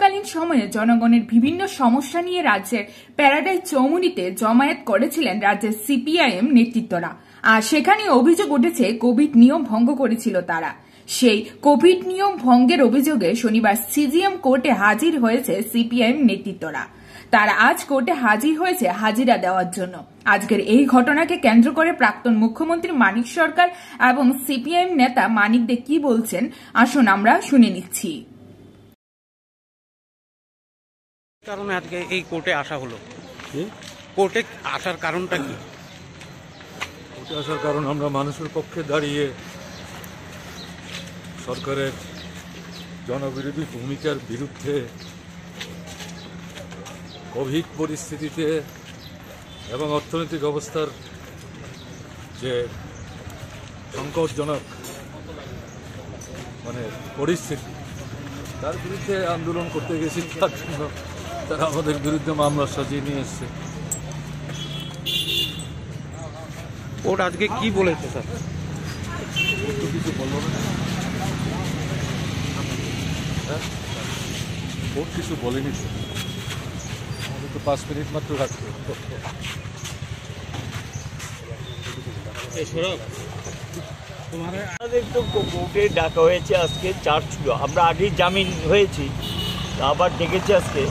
কোভিডকালীন সময়ে জনগণের বিভিন্ন সমস্যা নিয়ে রাজ্যের প্যারাডাইস চৌমুহনীতে জমায়েত করেছিলেন রাজ্যের সিপিআইএম নেতৃত্বরা। আর সেখানে অভিযোগ উঠেছে কোভিড নিয়ম ভঙ্গ করেছিল তারা। সেই কোভিড নিয়ম ভঙ্গের অভিযোগে শনিবার সিজিএম কোর্টে হাজির হয়েছে সিপিআইএম নেতৃত্বরা। তারা আজ কোর্টে হাজির হয়েছে হাজিরা দেওয়ার জন্য। আজকের এই ঘটনাকে কেন্দ্র করে প্রাক্তন মুখ্যমন্ত্রী মানিক সরকার এবং সিপিআইএম নেতা মানিক দে কি বলছেন আসুন আমরা শুনে নিচ্ছি। কারণে আজকে এই কোর্টে আসা হলো, কোর্টে আসার কারণটা কি? কোর্টে আসার কারণ আমরা মানুষের পক্ষে দাঁড়িয়ে সরকারের জনবিরোধী ভূমিকার বিরুদ্ধে কোভিড পরিস্থিতিতে এবং অর্থনৈতিক অবস্থার যে সংকটজনক পরিস্থিতি তার বিরুদ্ধে আন্দোলন করতে গেছি। তার জন্য তারা আমাদের বিরুদ্ধে মামলা সাজিয়ে নিয়ে এসছে। কোর্ট আজকে কি বলেছে স্যার? তো কিছু বললো না, কোর্ট কিছু বলেনি। আমাদের তো 5 মিনিট মাত্র রাখতে। আমাদের তো কোর্টে ডাকা হয়েছে, আজকে চার্জ ছিল, আমরা আগেই জামিন হয়েছি, আবার ডেকেছে আজকে।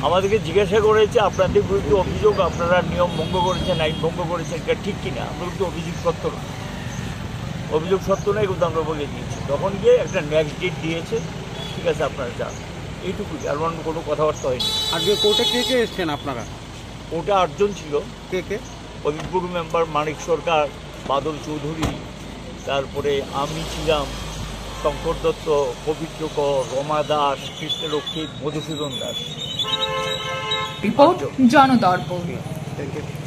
আমাদেরকে জিজ্ঞাসা করেছে আপনাদের বিরুদ্ধে অভিযোগ, আপনারা নিয়ম ভঙ্গ করেছেন, আইন ভঙ্গ করেছেন, এটা ঠিক কিনা। আমরা কিন্তু অভিযোগ সত্য না, অভিযোগ সত্য নয় কিন্তু আমরা বলে দিয়েছি। তখন গিয়ে একটা নেক্সট ডেট দিয়েছে, ঠিক আছে আপনারা যান, এইটুকুই, আর অন্য কোনো কথাবার্তা হয়নি। আজকে কোর্টে কে কে এসছেন আপনারা? কোর্টে 8 জন ছিল। কে কে? অভিজ্ঞ মেম্বার মানিক সরকার, বাদল চৌধুরী, তারপরে আমি ছিলাম, Shankar Dutta, Pabitra Kar, Rama Das, Krishnalakshmi, Madhusudan Das. Report Janadarpan. Thank you.